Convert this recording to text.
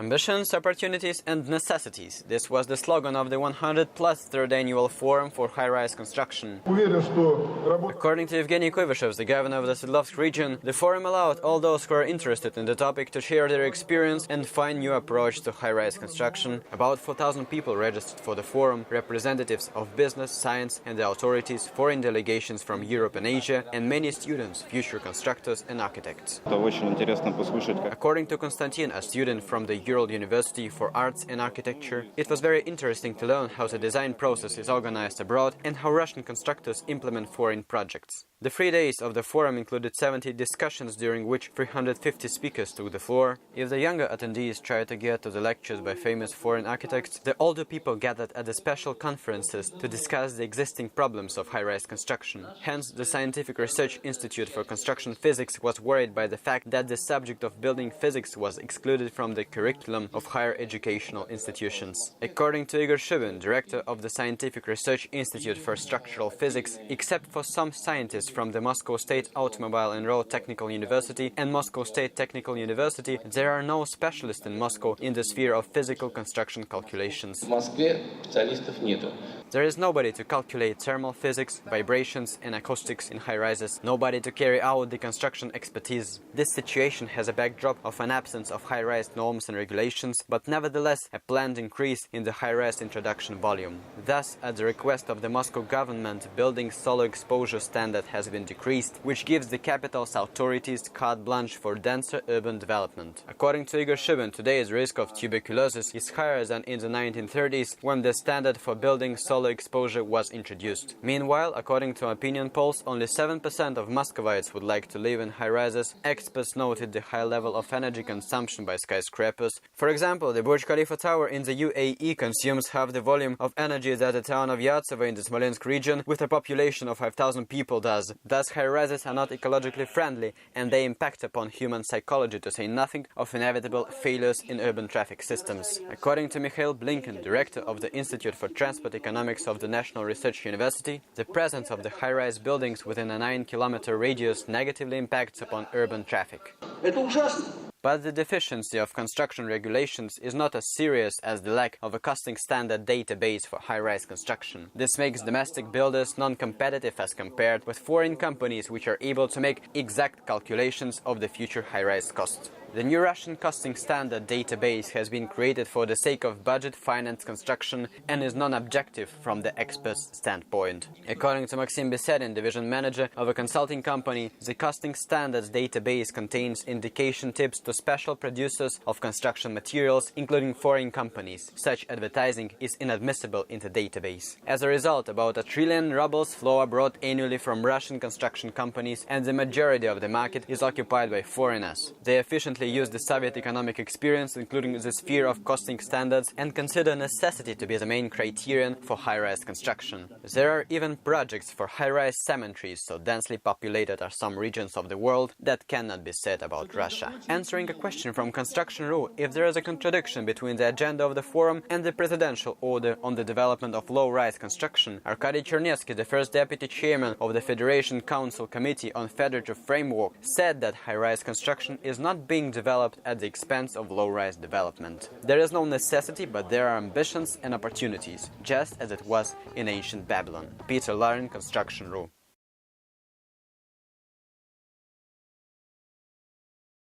Ambitions, opportunities and necessities. This was the slogan of the 100-plus third annual Forum for High-Rise Construction. According to Evgeny Kuivyshev, the governor of the Sverdlovsk region, the forum allowed all those who are interested in the topic to share their experience and find new approach to high-rise construction. About 4,000 people registered for the forum, representatives of business, science and the authorities, foreign delegations from Europe and Asia, and many students, future constructors and architects. According to Konstantin, a student from the Ural University for Arts and Architecture, it was very interesting to learn how the design process is organized abroad and how Russian constructors implement foreign projects. The 3 days of the forum included 70 discussions, during which 350 speakers took the floor. If the younger attendees tried to get to the lectures by famous foreign architects, the older people gathered at the special conferences to discuss the existing problems of high-rise construction. Hence, the Scientific Research Institute for Construction Physics was worried by the fact that the subject of building physics was excluded from the curriculum of higher educational institutions. According to Igor Shubin, director of the Scientific Research Institute for Structural Physics, except for some scientists from the Moscow State Automobile and Road Technical University and Moscow State Technical University, there are no specialists in Moscow in the sphere of physical construction calculations. There is nobody to calculate thermal physics, vibrations and acoustics in high-rises, nobody to carry out the construction expertise. This situation has a backdrop of an absence of high-rise norms and regulations, but nevertheless a planned increase in the high-rise introduction volume. Thus, at the request of the Moscow government, building solar exposure standard has been decreased, which gives the capital's authorities carte blanche for denser urban development. According to Igor Shubin, today's risk of tuberculosis is higher than in the 1930s, when the standard for building solar exposure was introduced. Meanwhile, according to opinion polls, only 7% of Muscovites would like to live in high-rises. Experts noted the high level of energy consumption by skyscrapers. For example, the Burj Khalifa Tower in the UAE consumes half the volume of energy that the town of Yartsevo in the Smolensk region, with a population of 5,000 people, does. Thus, high-rises are not ecologically friendly, and they impact upon human psychology, to say nothing of inevitable failures in urban traffic systems. According to Mikhail Blinken, director of the Institute for Transport Economics of the National Research University, the presence of the high-rise buildings within a 9-kilometer radius negatively impacts upon urban traffic. But the deficiency of construction regulations is not as serious as the lack of a costing standard database for high-rise construction. This makes domestic builders non-competitive as compared with foreign companies which are able to make exact calculations of the future high-rise cost. The new Russian costing standard database has been created for the sake of budget-financed construction and is non-objective from the expert's standpoint. According to Maxim Besedin, division manager of a consulting company, the costing standards database contains indication tips to special producers of construction materials, including foreign companies. Such advertising is inadmissible in the database. As a result, about 1 trillion rubles flow abroad annually from Russian construction companies, and the majority of the market is occupied by foreigners. They efficiently use the Soviet economic experience, including the sphere of costing standards, and consider necessity to be the main criterion for high-rise construction. There are even projects for high-rise cemeteries, so densely populated are some regions of the world that cannot be said about Russia. Answering a question from Construction.ru if there is a contradiction between the agenda of the forum and the presidential order on the development of low-rise construction, Arkady Chernevsky, the first deputy chairman of the Federation Council Committee on Federative Framework, said that high-rise construction is not being developed at the expense of low-rise development. There is no necessity, but there are ambitions and opportunities, just as it was in ancient Babylon. Petr Larin, Construction.ru.